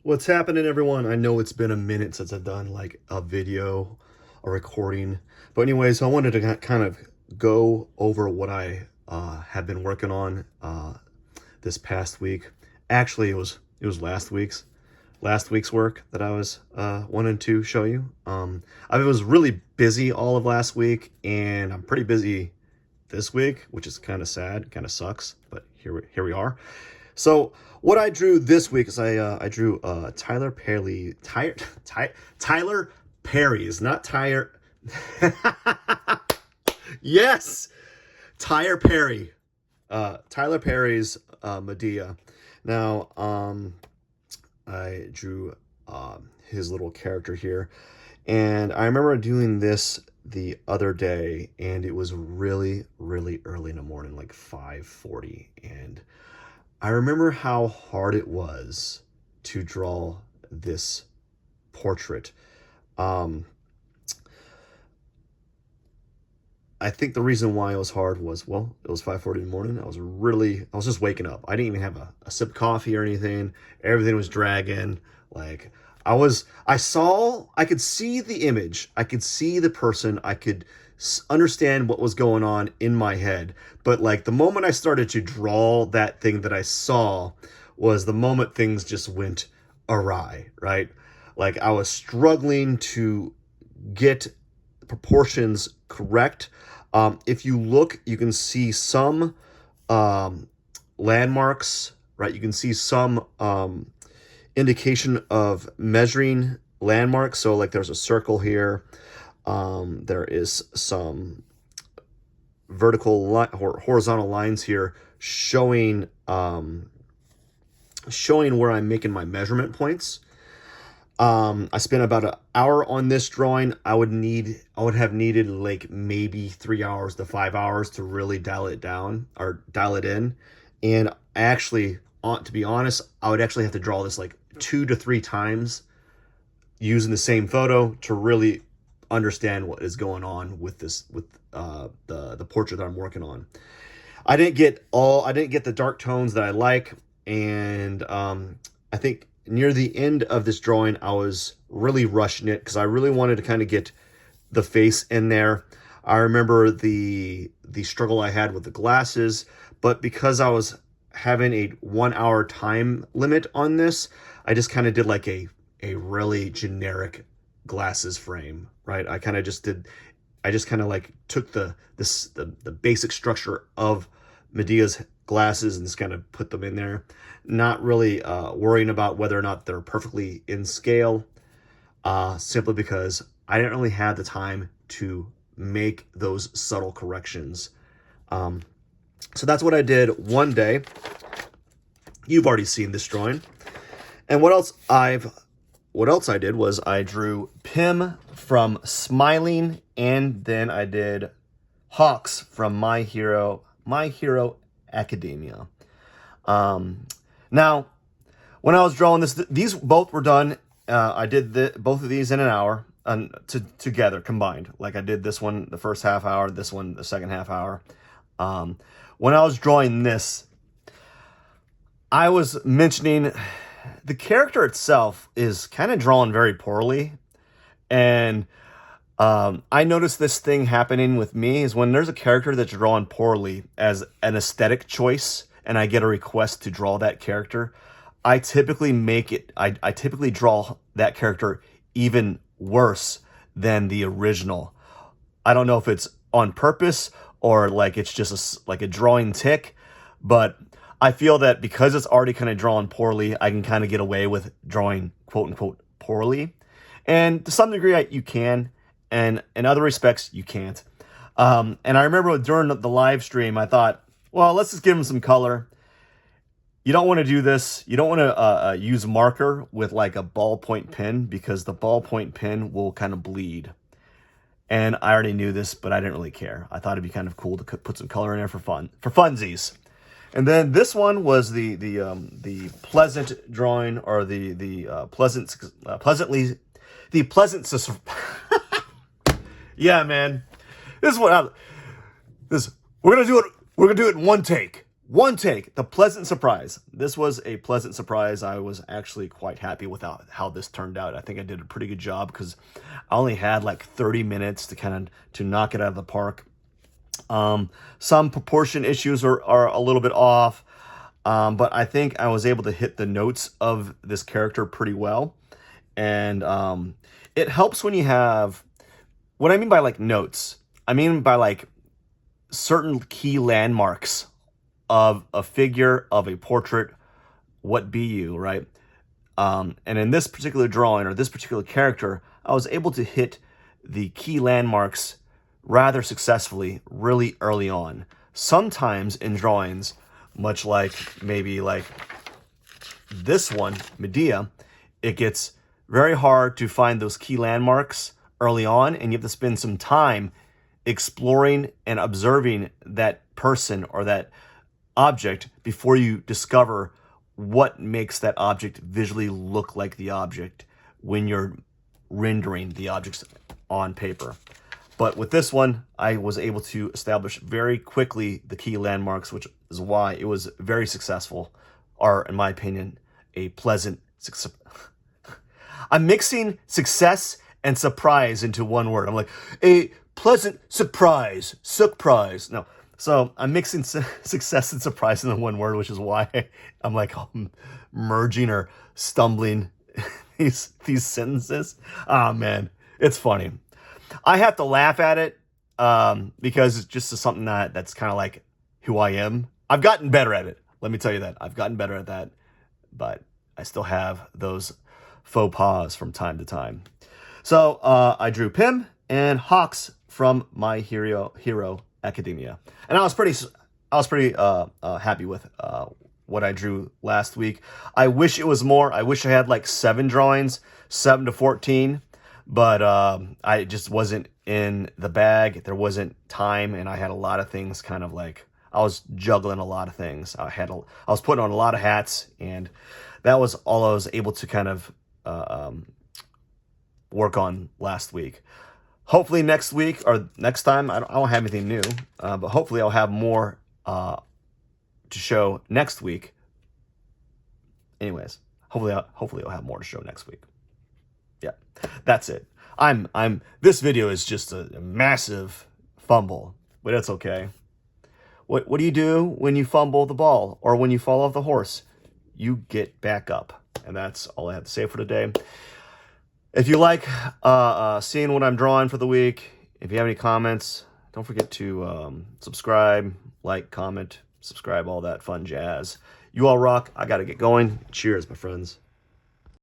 What's happening, everyone? I know it's been a minute since I've done like a video, a recording. But anyways, I wanted to kind of go over what I have been working on this past week. Actually, it was last week's work that I was wanting to show you. I was really busy all of last week, and I'm pretty busy this week, which is kind of sad, kind of sucks, but here we are. So what I drew this week is I drew Tyler Perry's, not Tyler. Yes, Tyler Perry, Tyler Perry's Madea. Now, I drew his little character here, and I remember doing this the other day, and it was really, really early in the morning, like 5:40, and I remember how hard it was to draw this portrait. Um, I think the reason why it was hard was, well, it was 5:40 in the morning. I was just waking up. I didn't even have a sip of coffee or anything. Everything was dragging. Like I could see the image. I could see the person. I could understand what was going on in my head. But like the moment I started to draw that thing that I saw was the moment things just went awry, right? Like I was struggling to get proportions correct. If you look, you can see some landmarks, right? You can see some indication of measuring landmarks. So like there's a circle here. There is some or horizontal lines here showing where I'm making my measurement points. I spent about an hour on this drawing. I would have needed like maybe 3 hours to 5 hours to really dial it down or dial it in. And actually, to be honest, I would actually have to draw this like 2 to 3 times using the same photo to really understand what is going on with the portrait that I'm working on. I didn't get the dark tones that I like, and I think near the end of this drawing, I was really rushing it because I really wanted to kind of get the face in there. I remember the struggle I had with the glasses, but because I was having a 1 hour time limit on this, I just kind of did like a really generic glasses frame, right? I just kind of like took the basic structure of Medea's glasses and just kind of put them in there, not really worrying about whether or not they're perfectly in scale, simply because I didn't really have the time to make those subtle corrections. So that's what I did one day. You've already seen this drawing. And what else I did was I drew Pym from Smiling, and then I did Hawks from My Hero Academia. Now, when I was drawing this, these both were done. I did both of these in an hour together, combined. Like I did this one the first half hour, this one the second half hour. When I was drawing this, I was mentioning the character itself is kind of drawn very poorly. And I noticed this thing happening with me is when there's a character that's drawn poorly as an aesthetic choice, and I get a request to draw that character, I typically draw that character even worse than the original. I don't know if it's on purpose or like it's just like a drawing tick, but I feel that because it's already kind of drawn poorly, I can kind of get away with drawing quote unquote poorly. And to some degree, you can, and in other respects, you can't. And I remember during the live stream, I thought, well, let's just give him some color. You don't want to do this. You don't want to use marker with like a ballpoint pen because the ballpoint pen will kind of bleed. And I already knew this, but I didn't really care. I thought it'd be kind of cool to put some color in there for funsies. And then this one was the pleasant drawing, or the pleasantly yeah, man. This is what we're gonna do it in one take. One take, the pleasant surprise. This was a pleasant surprise. I was actually quite happy with how this turned out. I think I did a pretty good job because I only had like 30 minutes to knock it out of the park. Some proportion issues are a little bit off, but I think I was able to hit the notes of this character pretty well. And it helps when you have, what I mean by like notes, I mean by like certain key landmarks of a figure, of a portrait, what be you, right? And in this particular drawing, or this particular character, I was able to hit the key landmarks rather successfully really early on. Sometimes in drawings, much like maybe like this one, Madea, it gets very hard to find those key landmarks early on, and you have to spend some time exploring and observing that person or that object before you discover what makes that object visually look like the object when you're rendering the objects on paper. But with this one, I was able to establish very quickly the key landmarks, which is why it was very successful, or in my opinion, a pleasant success. I'm mixing success and surprise into one word. I'm like, a pleasant surprise, surprise. No. So I'm mixing success and surprise into one word, which is why I'm like merging or stumbling these sentences. Oh man, it's funny. I have to laugh at it because it's just something that's kind of like who I am. I've gotten better at it. Let me tell you that. I've gotten better at that, but I still have those faux pas from time to time. So I drew Pym and Hawks from My Hero Academia, and I was pretty happy with what I drew last week. I wish it was more. I wish I had like 7 drawings, 7 to 14, but I just wasn't in the bag. There wasn't time, and I had a lot of things kind of like, I was juggling a lot of things. I was putting on a lot of hats, and that was all I was able to kind of work on last week. Hopefully next week or next time, I don't have anything new, but hopefully I'll have more to show next week. Anyways, hopefully I'll have more to show next week. Yeah, that's it. This video is just a massive fumble, but it's okay. What do you do when you fumble the ball or when you fall off the horse? You get back up, and that's all I have to say for today. If you like seeing what I'm drawing for the week, if you have any comments, don't forget to subscribe, like, comment, subscribe, all that fun jazz. You all rock. I got to get going. Cheers, my friends.